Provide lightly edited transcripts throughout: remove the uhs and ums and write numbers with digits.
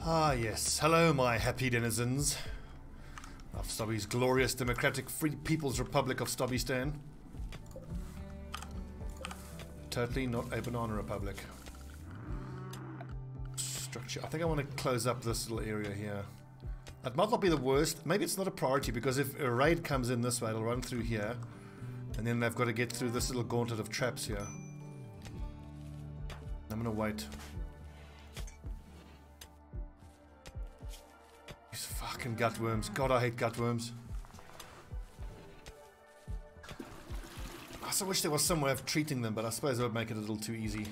Ah yes, hello my happy denizens of Stobbie's glorious democratic free people's republic of Stobbistan. Totally not a banana republic. Structure. I think I want to close up this little area here. It might not be the worst. Maybe it's not a priority because if a raid comes in this way, it'll run through here. And then they've got to get through this little gauntlet of traps here. I'm gonna wait. These fucking gutworms. God, I hate gutworms. I also wish there was some way of treating them, but I suppose it would make it a little too easy.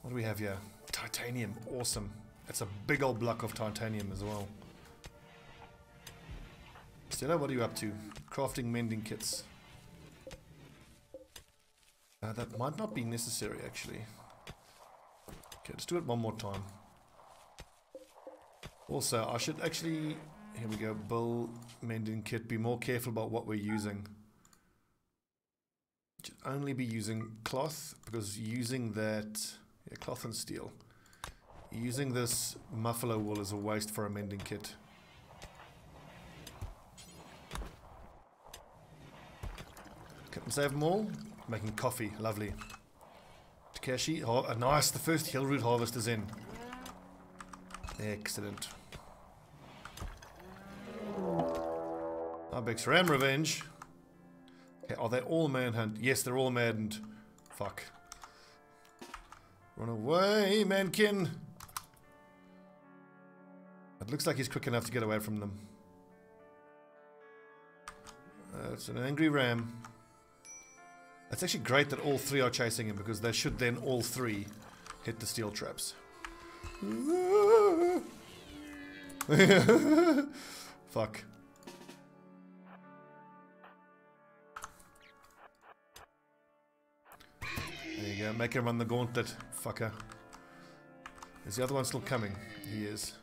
What do we have here? Titanium. Awesome. It's a big old block of titanium as well. Stella, what are you up to? Crafting mending kits. That might not be necessary actually. Okay, let's do it one more time. Also, I should actually, here we go, build mending kit. Be more careful about what we're using. Should only be using cloth, because using that, yeah, cloth and steel. Using this muffalo wool is a waste for a mending kit. Couldn't save them all. Making coffee, lovely. Takeshi, oh, nice, the first hill root harvest is in. Excellent. Bex Ram Revenge. Okay, are they all manhunt? Yes, they're all maddened. Fuck. Run away, mankin! It looks like he's quick enough to get away from them. It's an angry ram. It's actually great that all three are chasing him, because they should then all three hit the steel traps. Fuck. There you go, make him run the gauntlet, fucker. Is the other one still coming? He is.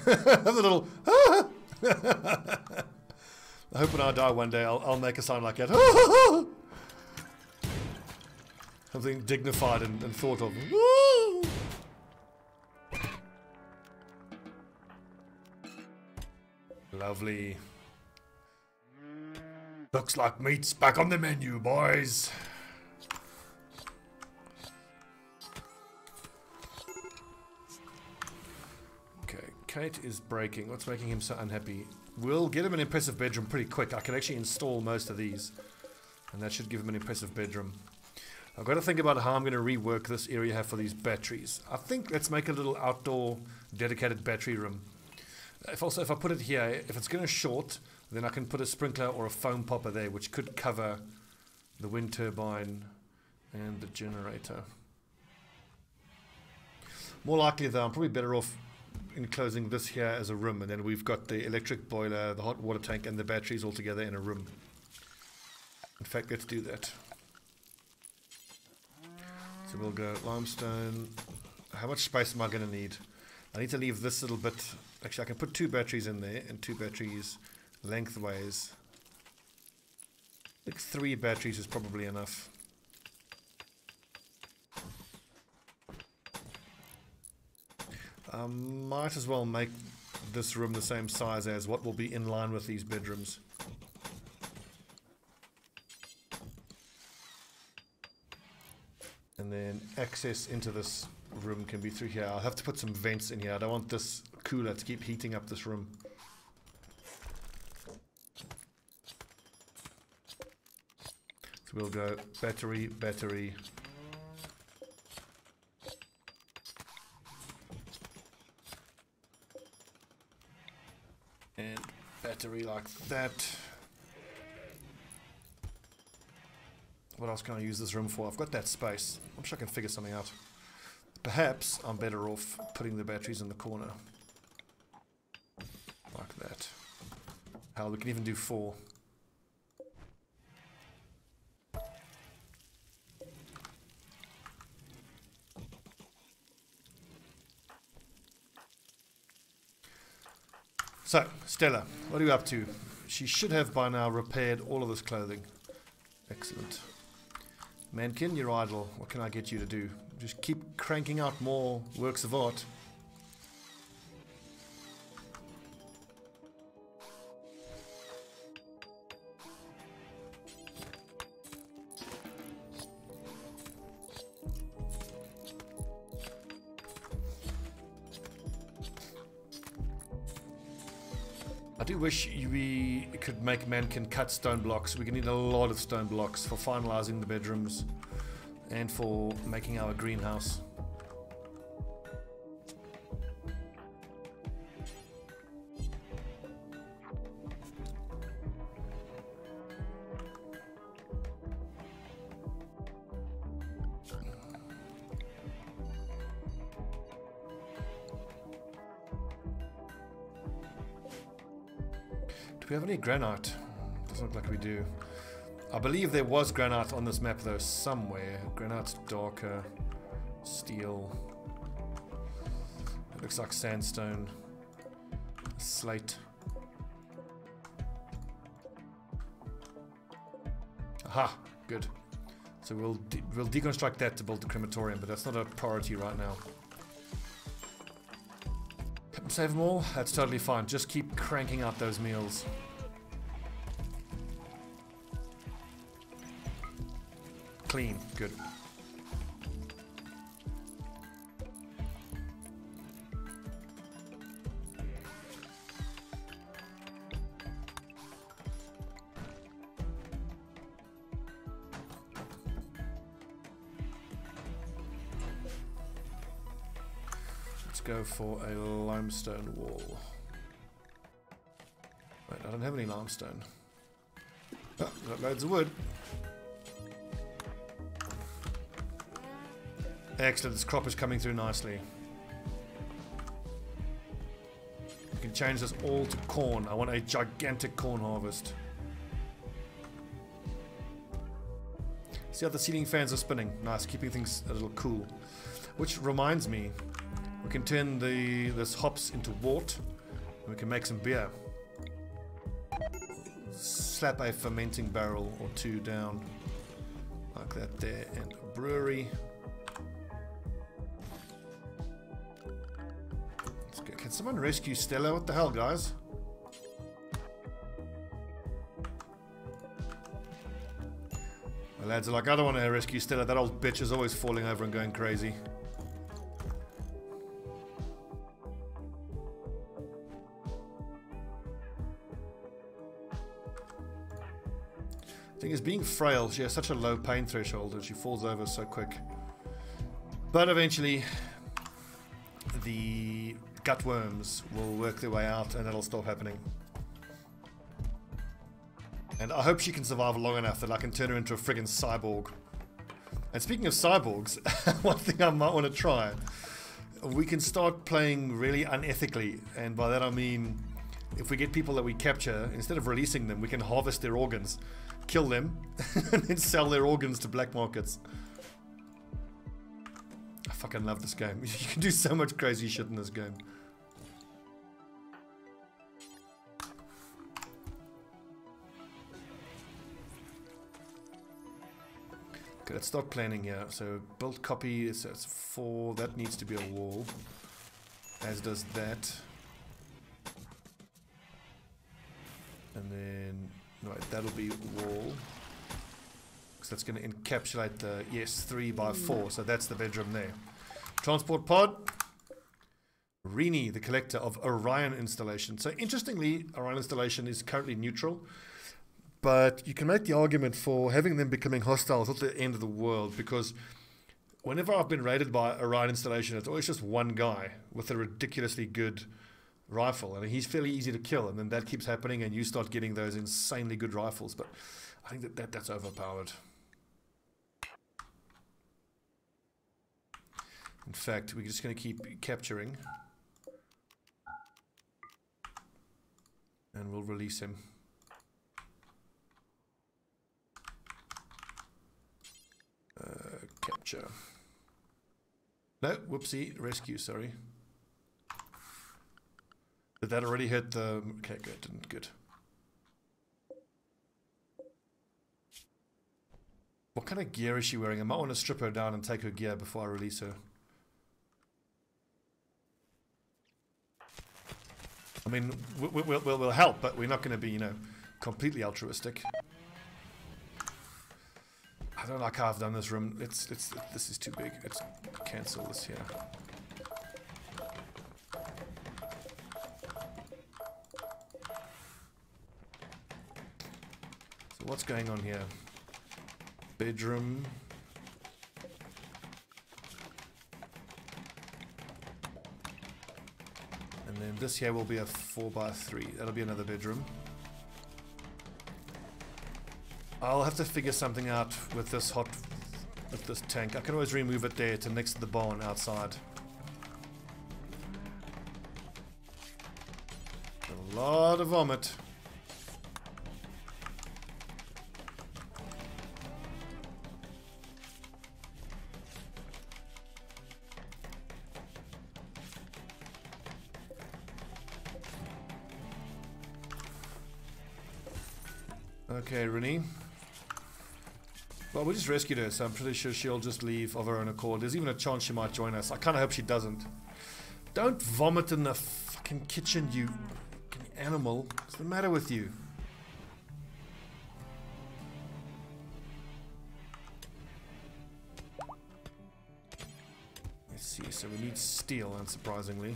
The little I hope when I die one day I'll make a sound like that. Something dignified and thought of. Lovely. Looks like meat's back on the menu, boys. Kate is breaking. What's making him so unhappy? We'll get him an impressive bedroom pretty quick. I can actually install most of these, and that should give him an impressive bedroom. I've got to think about how I'm going to rework this area I have for these batteries. I think let's make a little outdoor dedicated battery room. If I put it here, if it's going to short, then I can put a sprinkler or a foam popper there, which could cover the wind turbine and the generator. More likely though, I'm probably better off enclosing this here as a room, and then we've got the electric boiler, the hot water tank, and the batteries all together in a room. In fact, let's do that. So we'll go limestone. How much space am I going to need? I need to leave this little bit. Actually, I can put 2 batteries in there, and 2 batteries lengthways. I think 3 batteries is probably enough. Might as well make this room the same size as what will be in line with these bedrooms. And then access into this room can be through here. I'll have to put some vents in here. I don't want this cooler to keep heating up this room. So we'll go battery, battery. And battery like that. What else can I use this room for? I've got that space. I'm sure I can figure something out. Perhaps I'm better off putting the batteries in the corner. Like that. Hell, we can even do 4. So, Stella, what are you up to? she should have by now repaired all of this clothing. Excellent. Mankin, you're idle. What can I get you to do? Just keep cranking out more works of art. I do wish we could make Mankin cut stone blocks. We're going to need a lot of stone blocks for finalizing the bedrooms and for making our greenhouse. Do we have any granite? Doesn't look like we do. I believe there was granite on this map though, somewhere. Granite's darker. Steel. It looks like sandstone. Slate. Aha! Good. So we'll deconstruct that to build the crematorium, but that's not a priority right now. Save them all? That's totally fine. Just keep cranking out those meals. Clean. Good. Go for a limestone wall. Wait, I don't have any limestone. Oh, got loads of wood. Excellent, this crop is coming through nicely. We can change this all to corn. I want a gigantic corn harvest. See how the ceiling fans are spinning? Nice, keeping things a little cool. Which reminds me, we can turn this hops into wort, and we can make some beer. Slap a fermenting barrel or two down, like that there, and a brewery. Let's go. Can someone rescue Stella? What the hell, guys? The lads are like, I don't want to rescue Stella. That old bitch is always falling over and going crazy. Thing is, being frail, she has such a low pain threshold and she falls over so quick. But eventually, the gutworms will work their way out and that'll stop happening. And I hope she can survive long enough that I can turn her into a friggin' cyborg. And speaking of cyborgs, one thing I might want to try, we can start playing really unethically, and by that I mean, if we get people that we capture, instead of releasing them, we can harvest their organs. Kill them, and then sell their organs to black markets. I fucking love this game. You can do so much crazy shit in this game. Okay, let's start planning here. So build copy, so it's 4, that needs to be a wall. As does that. And then... right, that'll be wall. So that's going to encapsulate the, yes, 3 by 4. So that's the bedroom there. Transport pod. Rini, the collector of Orion installation. So interestingly, Orion installation is currently neutral. But you can make the argument for having them becoming hostile at the end of the world. Because whenever I've been raided by Orion installation, it's always just one guy with a ridiculously good rifle, and he's fairly easy to kill, and then that keeps happening and you start getting those insanely good rifles. But I think that's overpowered. In fact, we're just going to keep capturing and we'll release him. Capture. No, whoopsie, rescue, sorry. Did that already hit the... okay, good, good. What kind of gear is she wearing? I might want to strip her down and take her gear before I release her. I mean, we'll help, but we're not going to be, you know, completely altruistic. I don't like how I've done this room. This is too big. Let's cancel this here. So what's going on here? Bedroom. And then this here will be a 4x3. That'll be another bedroom. I'll have to figure something out with this tank. I can always remove it there to next to the barn outside. A lot of vomit. Okay, Renee. Well, we just rescued her, so I'm pretty sure she'll just leave of her own accord. There's even a chance she might join us. I kind of hope she doesn't. Don't vomit in the fucking kitchen, you animal. What's the matter with you? Let's see, so we need steel, unsurprisingly.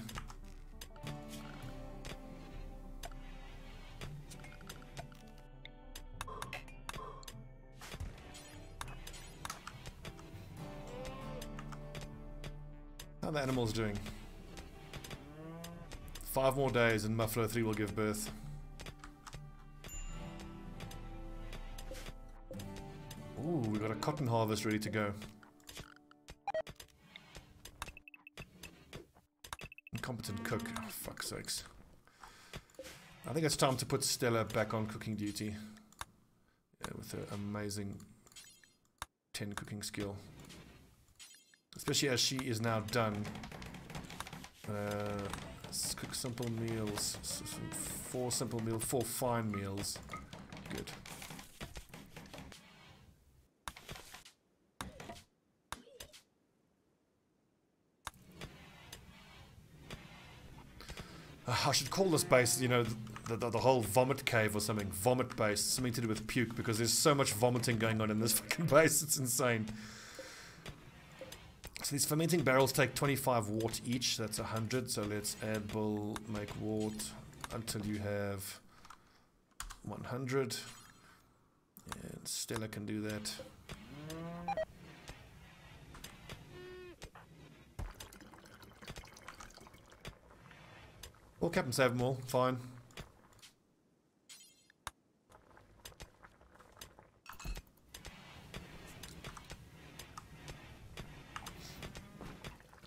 How are the animals doing? 5 more days and Muffalo 3 will give birth. Ooh, we've got a cotton harvest ready to go. Incompetent cook. Oh, fuck's sakes. I think it's time to put Stella back on cooking duty. Yeah, with her amazing 10 cooking skill. Especially as she is now done. Let's cook simple meals. 4 simple meals, 4 fine meals. Good. I should call this base, you know, the whole vomit cave or something. Vomit base. Something to do with puke, because there's so much vomiting going on in this fucking base. It's insane. So these fermenting barrels take 25 wort each. That's 100. So let's add bull, make wort until you have 100. And Stella can do that. Well, Captain save them all. Fine.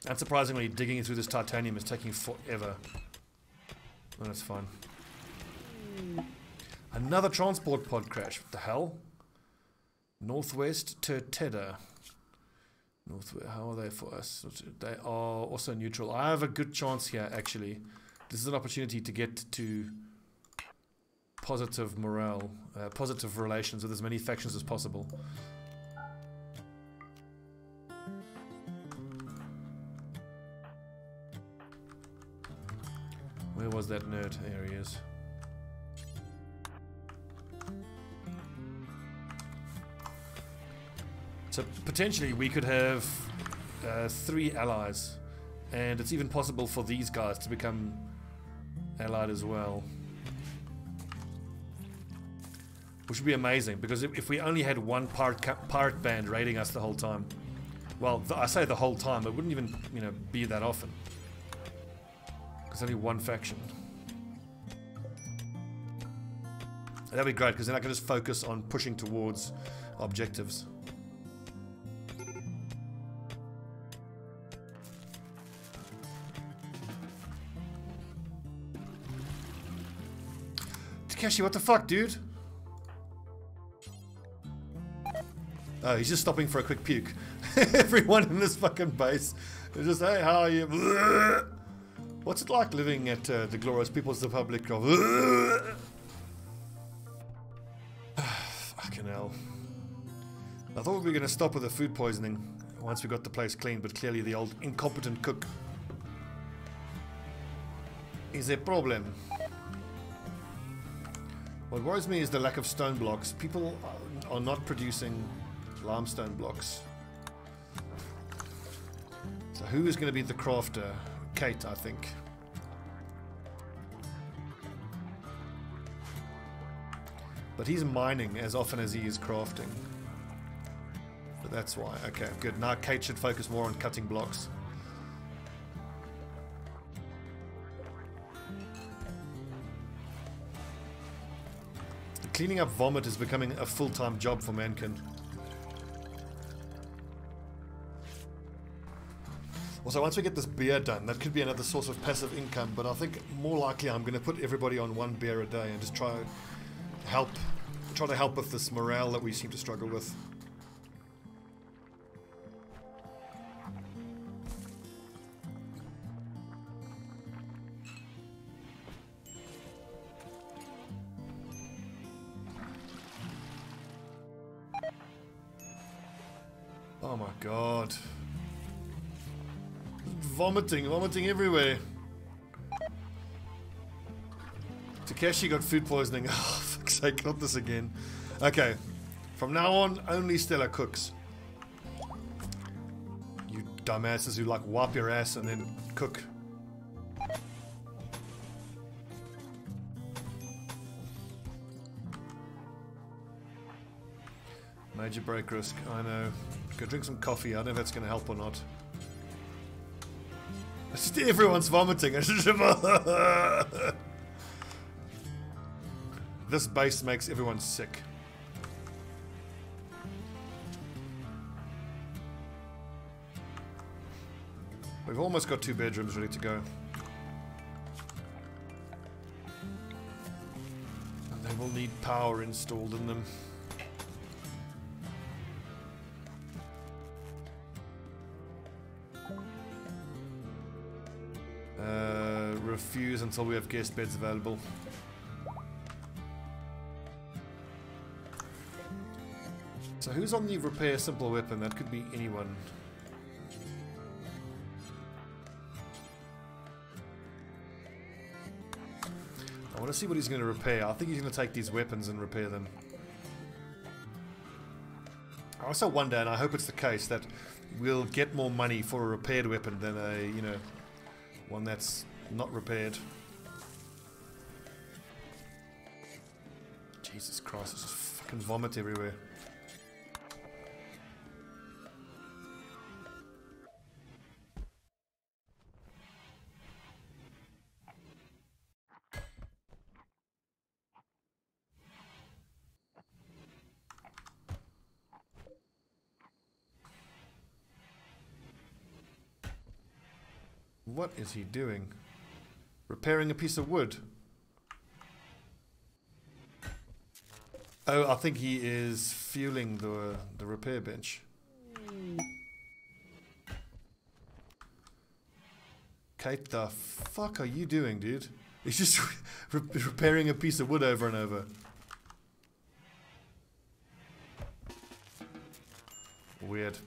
Unsurprisingly, digging through this titanium is taking forever. Oh, that's fine. Another transport pod crash. What the hell? Northwest Turteda. Northwest. How are they for us? They are also neutral. I have a good chance here, actually. This is an opportunity to get to positive morale, positive relations with as many factions as possible. Where was that nerd? There he is. So potentially we could have 3 allies, and it's even possible for these guys to become allied as well, which would be amazing, because if we only had one pirate band raiding us the whole time, well, I say the whole time, it wouldn't even, you know, be that often. There's only one faction. That'd be great, because then I can just focus on pushing towards objectives. Takeshi, what the fuck, dude? Oh, he's just stopping for a quick puke. Everyone in this fucking base is just, hey, how are you? What's it like living at the glorious People's Republic of... Fucking hell. I thought we were going to stop with the food poisoning once we got the place clean, but clearly the old incompetent cook is a problem. What worries me is the lack of stone blocks. People are not producing limestone blocks. So who is going to be the crafter? Kate, I think. But he's mining as often as he is crafting. But that's why. Okay, good. Now Kate should focus more on cutting blocks. Cleaning up vomit is becoming a full-time job for Mankin. Also, once we get this beer done, that could be another source of passive income, but I think more likely I'm going to put everybody on 1 beer a day and just try to help with this morale that we seem to struggle with. Oh my god. Vomiting everywhere. Takeshi got food poisoning. Oh, for fuck's sake, not this again. Okay. From now on, only Stella cooks. You dumbasses who like wipe your ass and then cook. Major break risk, I know. Go drink some coffee, I don't know if that's going to help or not. It's just everyone's vomiting. This base makes everyone sick. We've almost got 2 bedrooms ready to go. And they will need power installed in them. Refuse until we have guest beds available. So who's on the repair simple weapon? That could be anyone. I want to see what he's going to repair. I think he's going to take these weapons and repair them. I also wonder, and I hope it's the case, that we'll get more money for a repaired weapon than a, you know, one that's not repaired. Jesus Christ, there's just fucking vomit everywhere. What is he doing? Repairing a piece of wood. Oh, I think he is fueling the repair bench. Kate, the fuck are you doing, dude? He's just repairing a piece of wood over and over. Weird.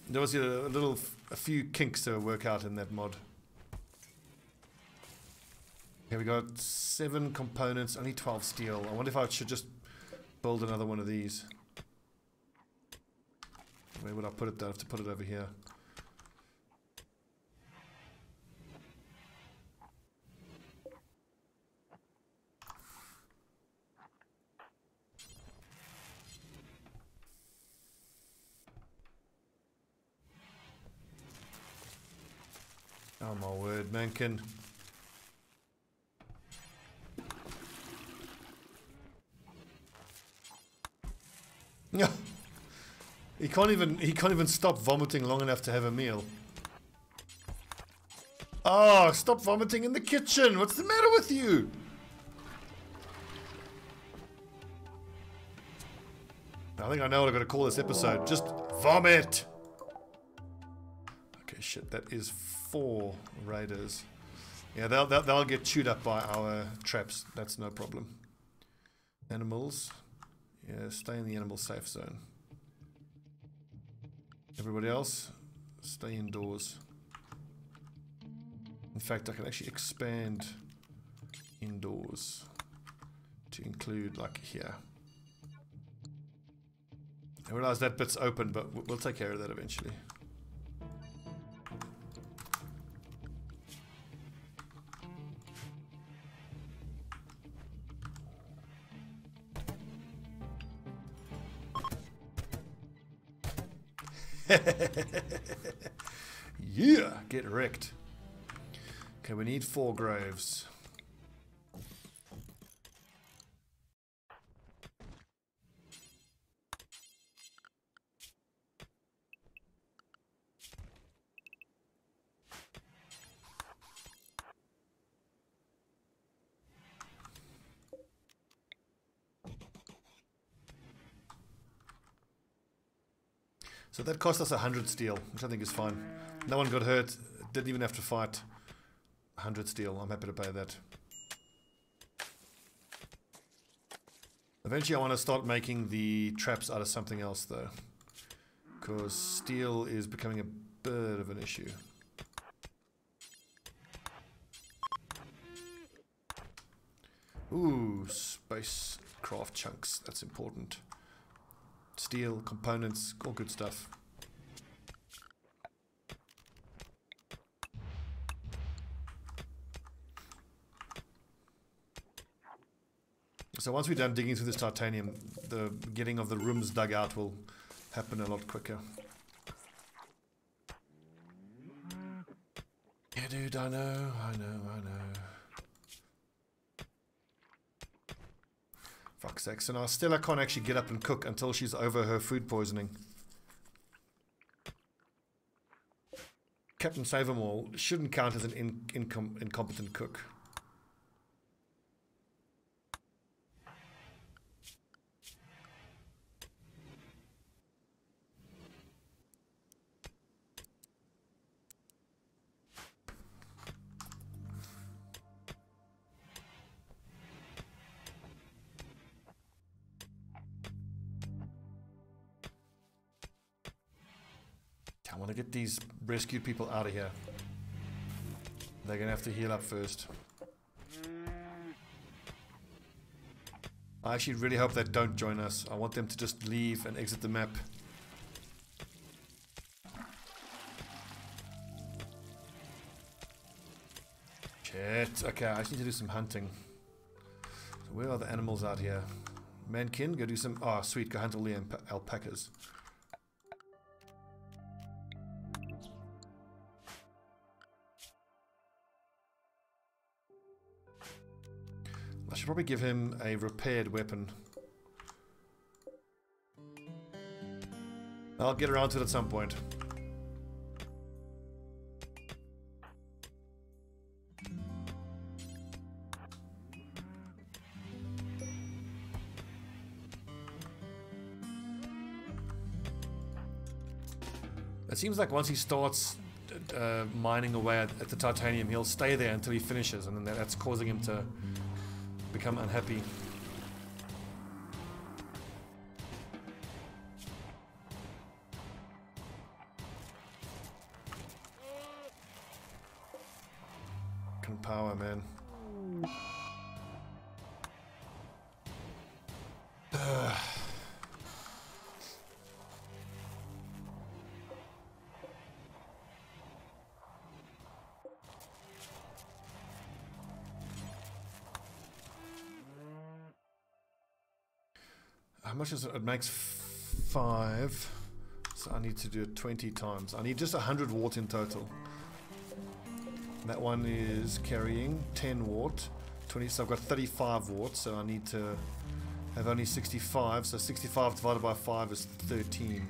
There was a few kinks to work out in that mod. Okay, we got 7 components, only 12 steel. I wonder if I should just build another one of these. Where would I put it though? I have to put it over here. Oh my word, Mankin. He can't even stop vomiting long enough to have a meal. Oh, stop vomiting in the kitchen. What's the matter with you? I think I know what I'm going to call this episode. Just vomit. Okay, shit, that is 4 raiders. Yeah, they'll get chewed up by our traps. That's no problem. Animals. Yeah, stay in the animal safe zone. Everybody else, stay indoors. In fact, I can actually expand indoors to include like here. I realize that bit's open, but we'll take care of that eventually. Yeah, get wrecked. Okay, we need 4 graves. So that cost us 100 steel, which I think is fine. No one got hurt, didn't even have to fight. 100 steel, I'm happy to pay that. Eventually I want to start making the traps out of something else though. Because steel is becoming a bit of an issue. Ooh, spacecraft chunks, that's important. Steel, components, all good stuff. So once we're done digging through this titanium, the getting of the rooms dug out will happen a lot quicker. Yeah, dude, I know. Fuck's sake. So now Stella can't actually get up and cook until she's over her food poisoning. Captain Save-em-all shouldn't count as an incompetent cook. I want to get these rescued people out of here. They're going to have to heal up first. I actually really hope they don't join us. I want them to just leave and exit the map. Shit. Okay, I just need to do some hunting. So where are the animals out here? Mankin, go do some... Oh, sweet. Go hunt all the alpacas. I should probably give him a repaired weapon. I'll get around to it at some point. It seems like once he starts mining away at the titanium, he'll stay there until he finishes, and then that's causing him to become unhappy. Fucking power, man. How much is it? It makes 5. So I need to do it 20 times. I need just 100 wart in total. That one is carrying 10 wart. 20, so I've got 35 wart, so I need to have only 65. So 65 divided by 5 is 13.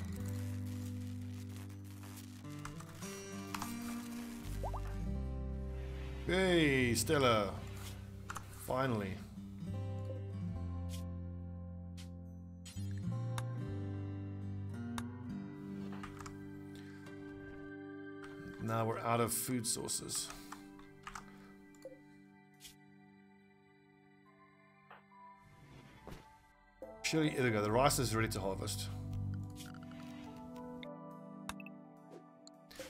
Hey, Stella. Finally. Now we're out of food sources. Surely, there we go. The rice is ready to harvest.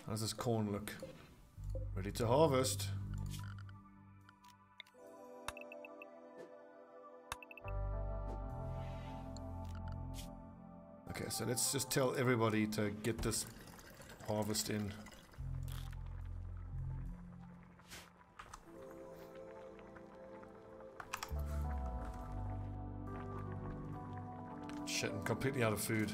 How does this corn look? Ready to harvest. Okay, so let's just tell everybody to get this harvest in. Shit, I'm completely out of food.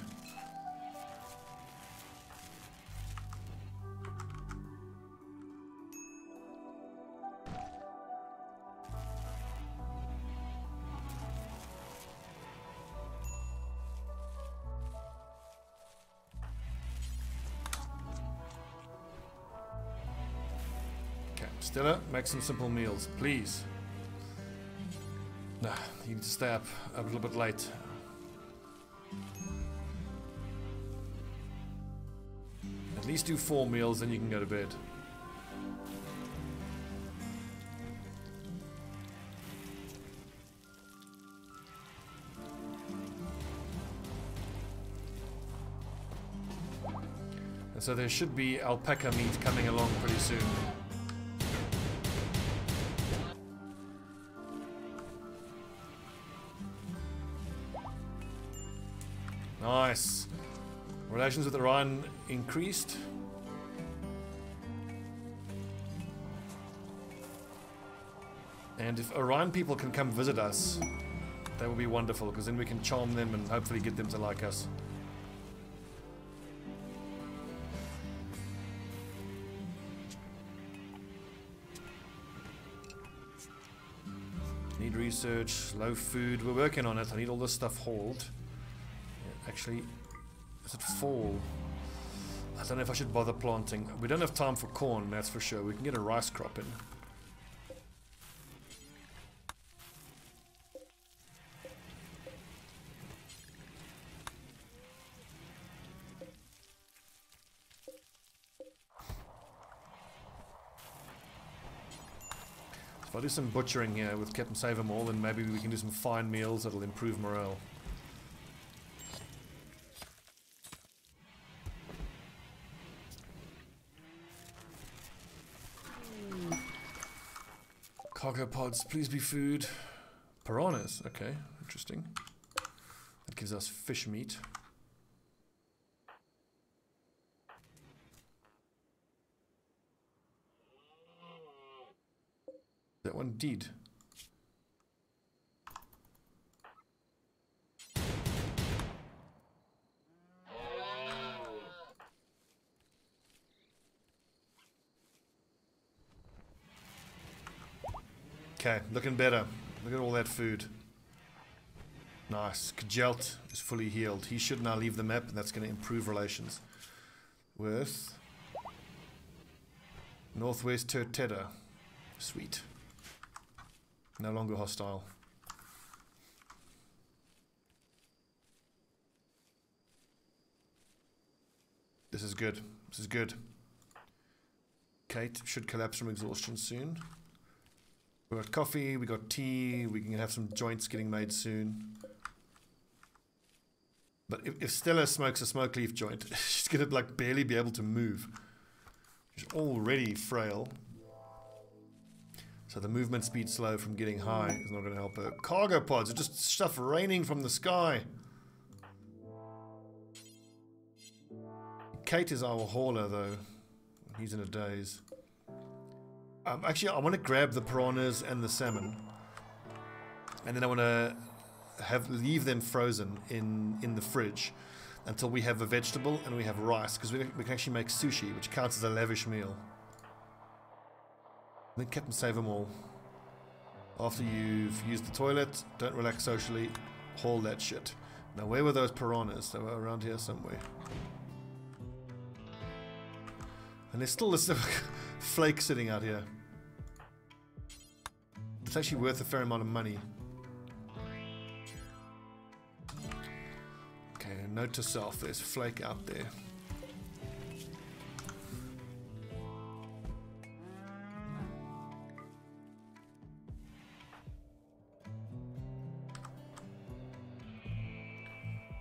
Stella, make some simple meals, please. Nah, you need to stay up a little bit late. At least do 4 meals, then you can go to bed. And so there should be alpaca meat coming along pretty soon. Nice. Relations with Iran increased. And if Iran people can come visit us, that would be wonderful, because then we can charm them and hopefully get them to like us. Need research, low food. We're working on it. I need all this stuff hauled. Actually, is it fall? I don't know if I should bother planting. We don't have time for corn, that's for sure. We can get a rice crop in. If I do some butchering here with Captain Save 'em All, then maybe we can do some fine meals that'll improve morale. Cargo pods, please be food. Piranhas, okay, interesting. That gives us fish meat. That one did. Okay, looking better. Look at all that food. Nice. Kjelt is fully healed. He should now leave the map, and that's going to improve relations with Northwest Turteda. Sweet. No longer hostile. This is good. This is good. Kate should collapse from exhaustion soon. We got coffee, we got tea, we can have some joints getting made soon. But if Stella smokes a smoke leaf joint, she's gonna like barely be able to move. She's already frail. So the movement speed slow from getting high is not gonna help her. Cargo pods are just stuff raining from the sky. Kate is our hauler though. He's in a daze. Actually, I want to grab the piranhas and the salmon, and then I want to leave them frozen in the fridge until we have a vegetable and we have rice, because we can actually make sushi, which counts as a lavish meal. Then Captain Save 'em All. After you've used the toilet, don't relax socially, haul that shit. Now, where were those piranhas? They were around here somewhere. And there's still this flake sitting out here. It's actually worth a fair amount of money. Okay, note to self, there's flake out there.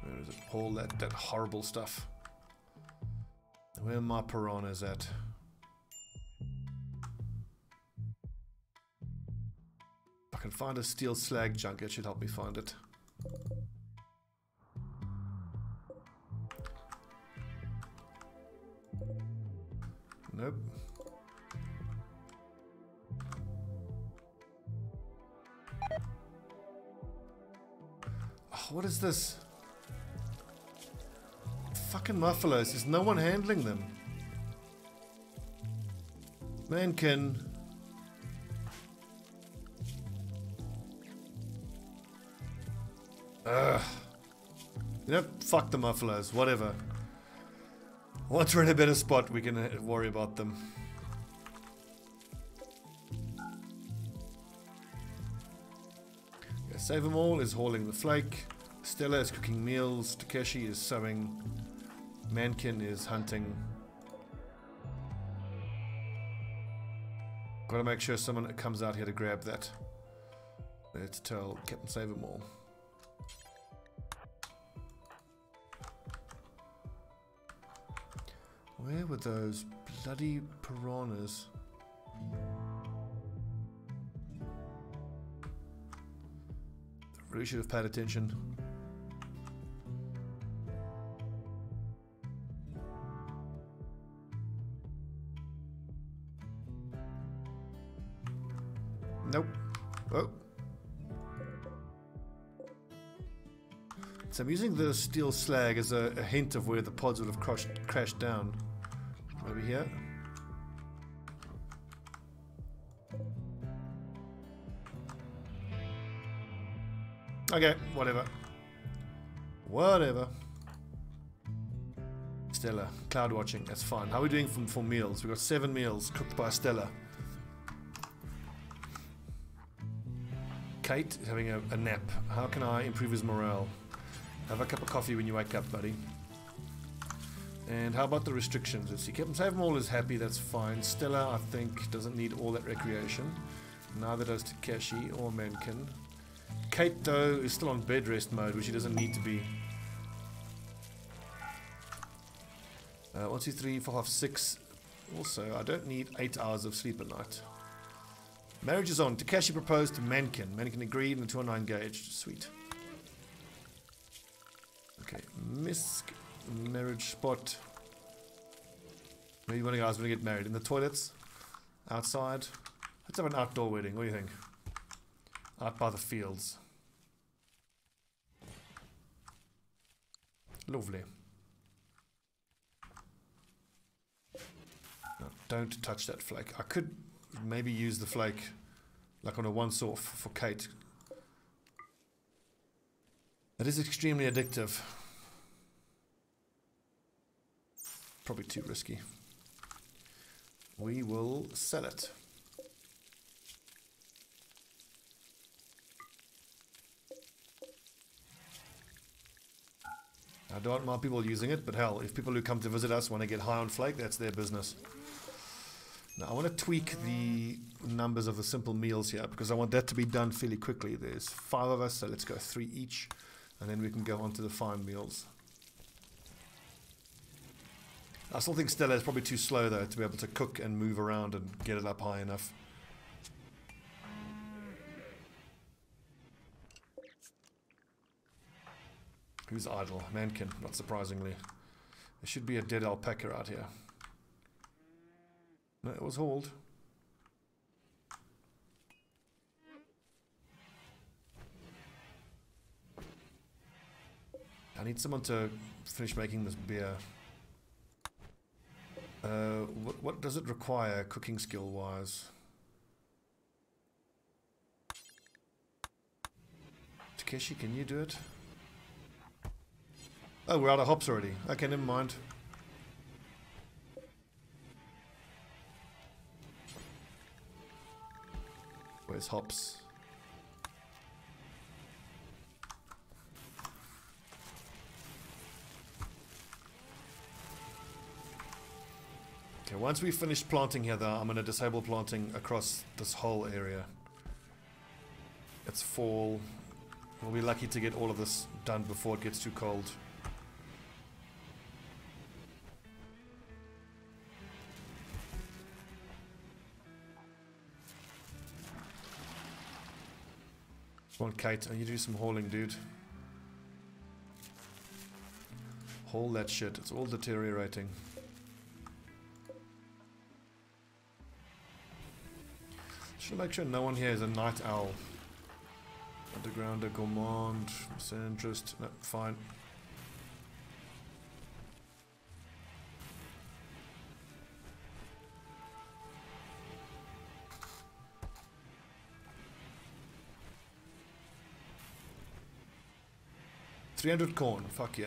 Where is it? All that horrible stuff. Where are my piranhas at? If I can find a steel slag junk, it should help me find it. Nope. Oh, what is this? Fucking muffaloes. There's no one handling them. Mankin. Ugh. You know, fuck the muffaloes. Whatever. Once we're in a better spot, we can worry about them. Yeah, Save 'em All is hauling the flake. Stella is cooking meals. Takeshi is sewing. Mankin is hunting. Gotta make sure someone comes out here to grab that. Let's tell Captain Save 'em All. Where were those bloody piranhas? Really should have paid attention. Nope. Oh. So I'm using the steel slag as a hint of where the pods would have crashed down. Over here. Okay, whatever. Whatever. Stella, cloud watching, that's fine. How are we doing for meals? We've got 7 meals cooked by Stella. Kate is having a nap. How can I improve his morale? Have a cup of coffee when you wake up, buddy. And how about the restrictions? Let's see. Captain Save 'em All is happy, that's fine. Stella, I think, doesn't need all that recreation. Neither does Takeshi or Mankin. Kate, though, is still on bed rest mode, which she doesn't need to be. 1, 2, 3, 4, 5, 6. Also, I don't need 8 hours of sleep a night. Marriage is on. Takeshi proposed to Mankin. Mankin agreed and the two are now engaged. Sweet. Okay, Misk. Marriage spot. Maybe one of you guys want to get married in the toilets, outside. Let's have an outdoor wedding. What do you think? Out by the fields. Lovely. No, don't touch that flake. I could maybe use the flake like on a once-off for Kate. That is extremely addictive. Probably too risky. We will sell it. I don't want people using it, but hell, if people who come to visit us want to get high on flake, that's their business. Now, I want to tweak the numbers of the simple meals here, because I want that to be done fairly quickly. There's 5 of us, so let's go 3 each, and then we can go on to the fine meals. I still think Stella is probably too slow, though, to be able to cook and move around and get it up high enough. Who's idle? Mankin, not surprisingly. There should be a dead alpaca out here. No, it was hauled. I need someone to finish making this beer. What does it require cooking skill wise? Takeshi, can you do it? Oh, we're out of hops already. Okay, never mind. Where's hops? Okay, once we finish planting here, though, I'm going to disable planting across this whole area. It's fall. We'll be lucky to get all of this done before it gets too cold. Come on, Kate, I need to do some hauling, dude. Haul that shit, it's all deteriorating. Should make sure no one here is a night owl. Underground command, interest. No, fine. $300 corn, fuck yeah.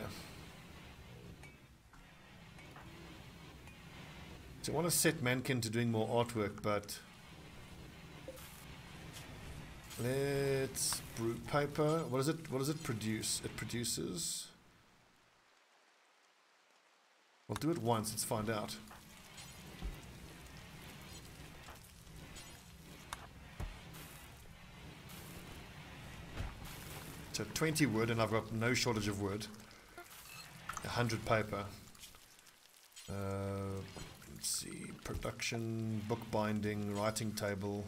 So I want to set Mankin to doing more artwork, but let's brew paper. What is it? What does it produce? It produces. We'll do it once. Let's find out. So 20 wood, and I've got no shortage of wood. 100 paper. Let's see. Production, bookbinding, writing table.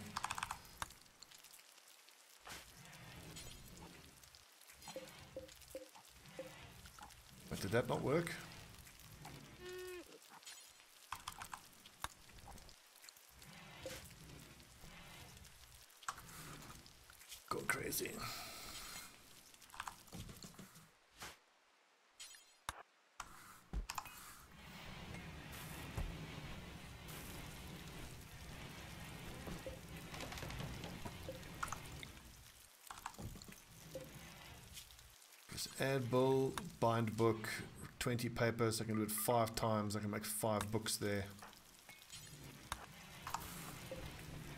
But did that not work? Go crazy. Add bull, bind book, 20 papers. I can do it 5 times. I can make 5 books there.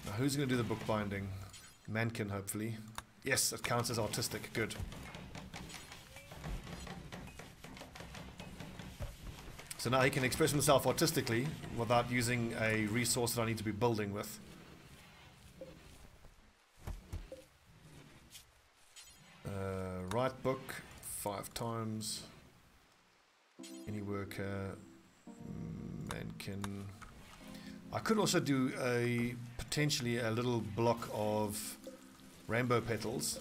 Now who's going to do the book binding? Mankin, hopefully. Yes, it counts as artistic. Good. So now he can express himself artistically without using a resource that I need to be building with. Write book 5 times. Any worker. Mankin. I could also do a potentially a little block of rainbow petals.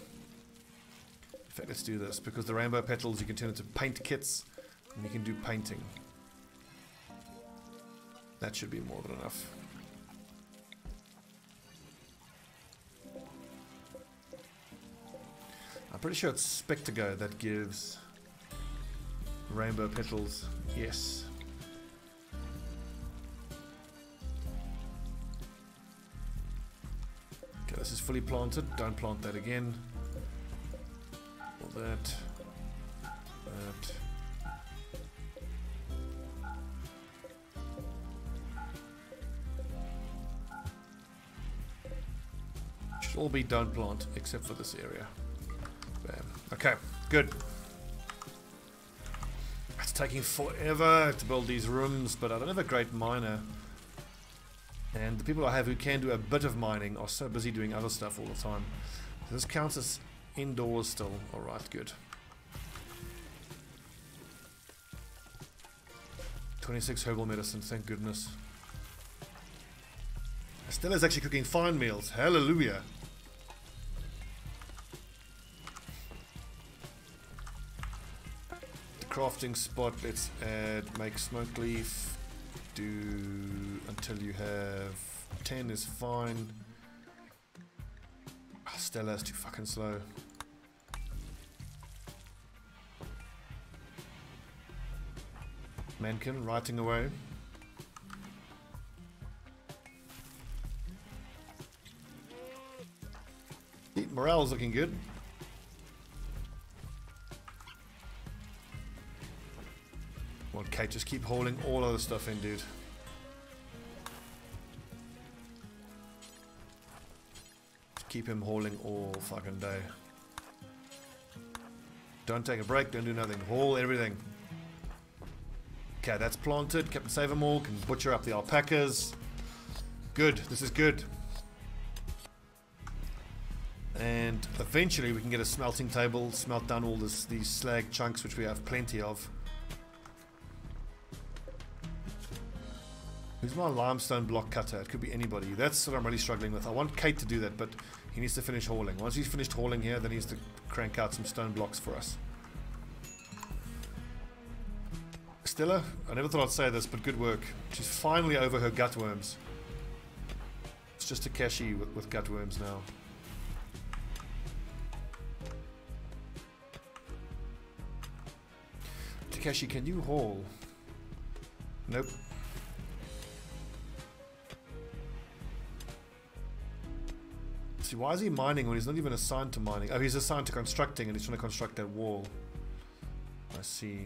In fact, let's do this because the rainbow petals you can turn into paint kits and you can do painting. That should be more than enough. I'm pretty sure it's Spectago that gives rainbow petals. Yes. Okay, this is fully planted. Don't plant that again. All that. That. Should all be don't plant except for this area. Bam. Okay, good. It's taking forever to build these rooms, but I don't have a great miner. And the people I have who can do a bit of mining are so busy doing other stuff all the time. So this counts as indoors still. Alright, good. 26 herbal medicine, thank goodness. Stella's actually cooking fine meals. Hallelujah. The crafting spot, let's add, make smoke leaf. Do until you have 10 is fine. Oh, Stella's too fucking slow. Mankin writing away. Morale's looking good. Come on, Kate, just keep hauling all other stuff in, dude. Just keep him hauling all fucking day. Don't take a break, don't do nothing. Haul everything. Okay, that's planted. Captain Save 'em all. Can butcher up the alpacas. Good, this is good. And eventually we can get a smelting table, smelt down all these slag chunks, which we have plenty of. Who's my limestone block cutter? It could be anybody. That's what I'm really struggling with. I want Kate to do that, but He needs to finish hauling. Once he's finished hauling here, then he needs to crank out some stone blocks for us. Stella, I never thought I'd say this, but good work. She's finally over her gutworms. It's just Takeshi with gutworms now. Takeshi, can you haul? Nope. See, why is he mining when he's not even assigned to mining? Oh, he's assigned to constructing and he's trying to construct that wall. I see.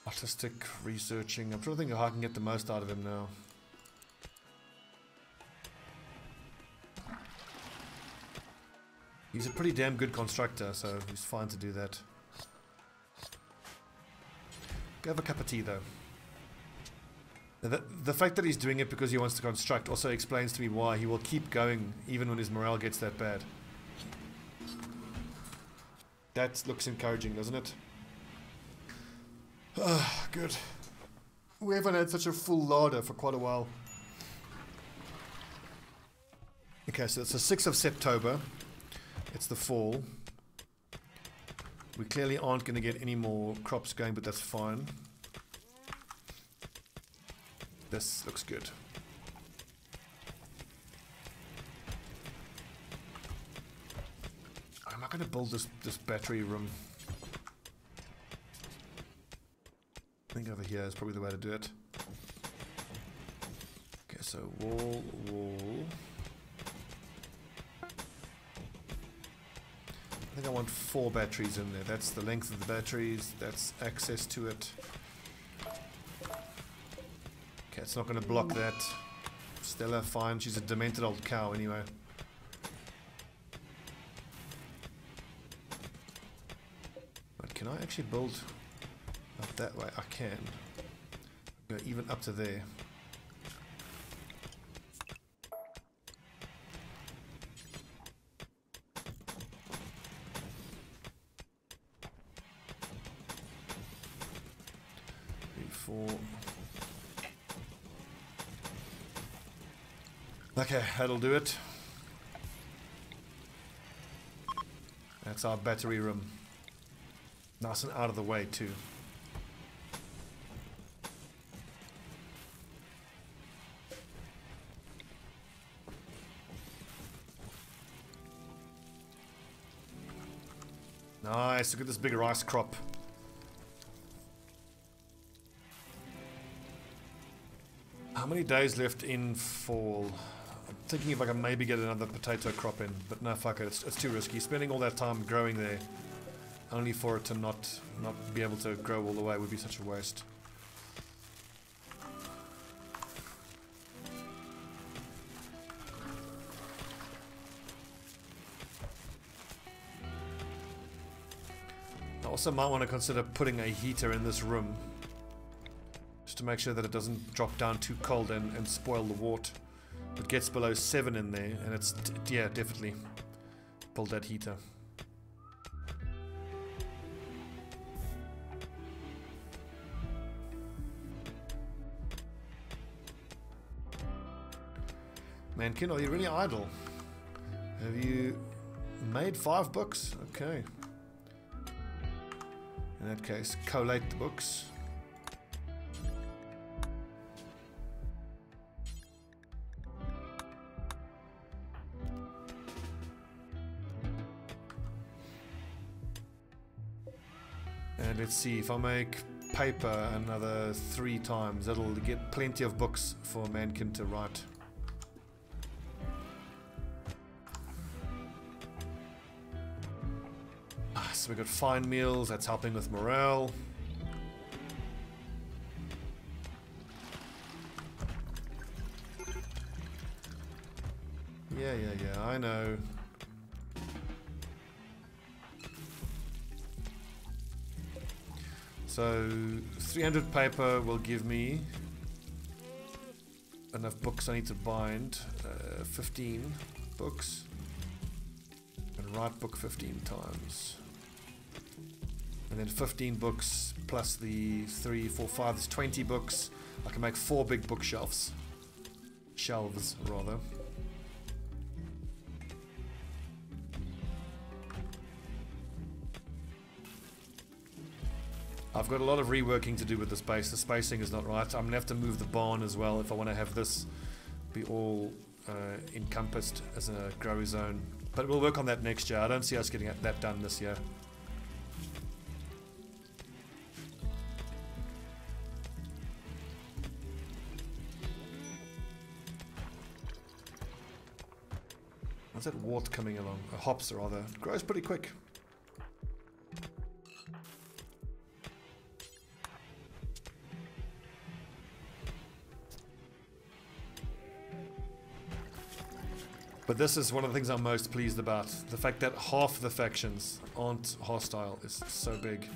Artistic researching. I'm trying to think of how I can get the most out of him now. He's a pretty damn good constructor, so he's fine to do that. Go have a cup of tea, though. The fact that he's doing it because he wants to construct also explains to me why he will keep going even when his morale gets that bad. That looks encouraging, doesn't it? Good. We haven't had such a full larder for quite a while. Okay, so it's the 6th of September. It's the fall. We clearly aren't going to get any more crops going, but that's fine. This looks good. I'm not going to build this battery room. I think over here is probably the way to do it. Okay, so wall, wall. I think I want 4 batteries in there. That's the length of the batteries. That's access to it. Okay, it's not going to block that. Stella, fine. She's a demented old cow anyway. But can I actually build up that way? I can. Go even up to there. Okay, that'll do it. That's our battery room. Nice and out of the way too. Nice, look at this big rice crop. How many days left in fall? I'm thinking if I can maybe get another potato crop in, but no, fuck it, it's too risky. Spending all that time growing there, only for it to not be able to grow all the way would be such a waste. I also might want to consider putting a heater in this room, just to make sure that it doesn't drop down too cold and spoil the wart. It gets below 7 in there, and it's, yeah, definitely build that heater. Mankin, are you really idle? Have you made 5 books? Okay. In that case, collate the books. And let's see, if I make paper another 3 times, that'll get plenty of books for Mankin to write. So we got fine meals, that's helping with morale. Yeah, I know. So 300 paper will give me enough books I need to bind. 15 books. And write book 15 times. And then 15 books plus the 3, 4, 5, that's 20 books. I can make 4 big bookshelves. Shelves, rather. I've got a lot of reworking to do with this base. The spacing is not right. I'm going to have to move the barn as well if I want to have this be all encompassed as a grow zone. But we'll work on that next year. I don't see us getting that done this year. What's that wart coming along? Hops rather. It grows pretty quick. But this is one of the things I'm most pleased about. The fact that half the factions aren't hostile is so big.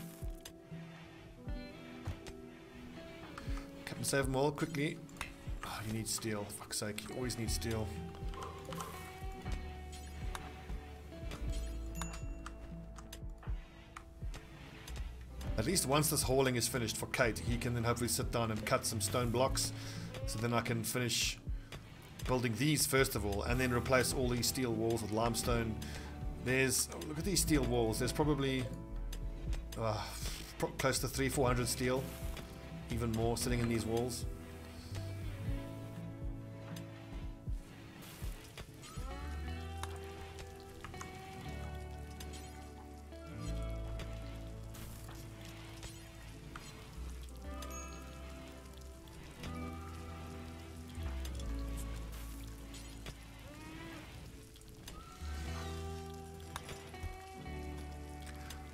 Come and save them all quickly. Oh, you need steel. Fuck's sake, you always need steel. At least once this hauling is finished for Kate, he can then hopefully sit down and cut some stone blocks. So then I can finish building these first of all, and then replace all these steel walls with limestone. There's, oh, look at these steel walls. There's probably close to 300-400 steel, even more, sitting in these walls.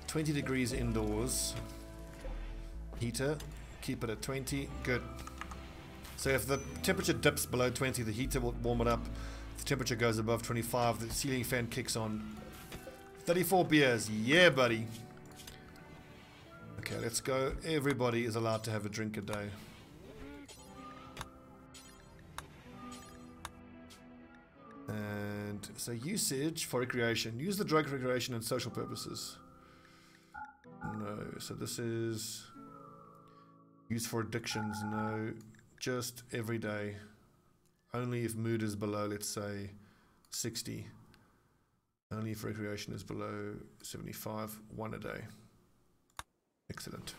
$20 degrees indoors. Heater, keep it at 20. Good. So if the temperature dips below 20, the heater will warm it up. If the temperature goes above 25, the ceiling fan kicks on. 34 beers. Yeah, buddy. Okay, let's go. Everybody is allowed to have a drink a day. And so usage for recreation. Use the drug for recreation and social purposes. No, so this is used for addictions. No, just every day. Only if mood is below, let's say, 60. Only if recreation is below 75. 1 a day. Excellent.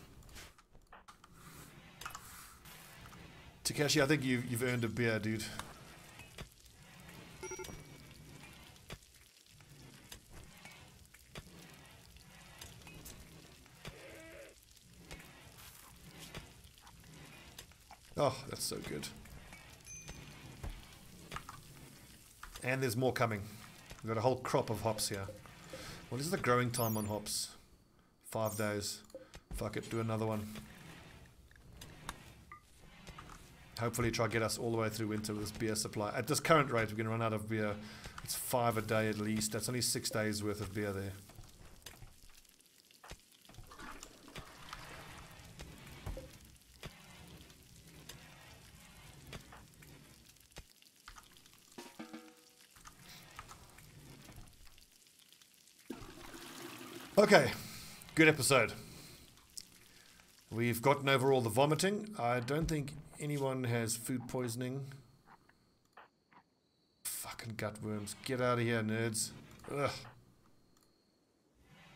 Takeshi, I think you've earned a beer, dude. Oh, that's so good. And there's more coming. We've got a whole crop of hops here. What is the growing time on hops? 5 days. Fuck it, do another one. Hopefully try to get us all the way through winter with this beer supply. At this current rate, we're going to run out of beer. It's 5 a day at least. That's only 6 days worth of beer there. Okay, good episode. We've gotten over all the vomiting. I don't think anyone has food poisoning. Fucking gut worms. Get out of here, nerds. Ugh.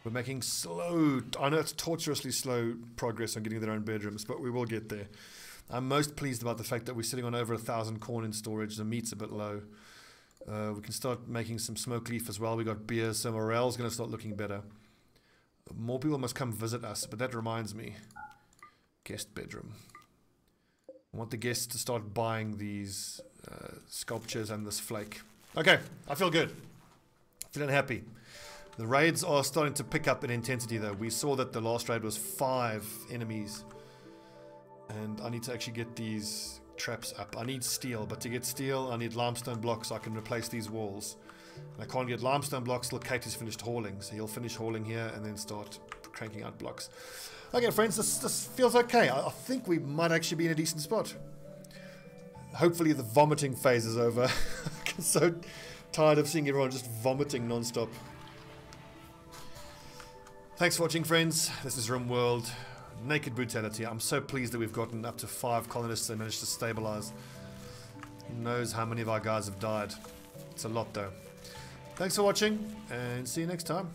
We're making slow, I know it's torturously slow progress on getting their own bedrooms, but we will get there. I'm most pleased about the fact that we're sitting on over 1,000 corn in storage. The meat's a bit low. We can start making some smoke leaf as well. We got beer, so morale's going to start looking better. More people must come visit us, but that reminds me. Guest bedroom. I want the guests to start buying these sculptures and this flake. Okay, I feel good. Feeling happy. The raids are starting to pick up in intensity though. We saw that the last raid was 5 enemies. And I need to actually get these traps up. I need steel, but to get steel I need limestone blocks so I can replace these walls. And I can't get limestone blocks till Kate has finished hauling. So he'll finish hauling here and then start cranking out blocks. Okay friends, this feels okay. I think we might actually be in a decent spot. Hopefully the vomiting phase is over. I'm so tired of seeing everyone just vomiting non-stop. Thanks for watching friends. This is Rimworld. Naked Brutality. I'm so pleased that we've gotten up to 5 colonists and managed to stabilize. Who knows how many of our guys have died. It's a lot though. Thanks for watching, and see you next time.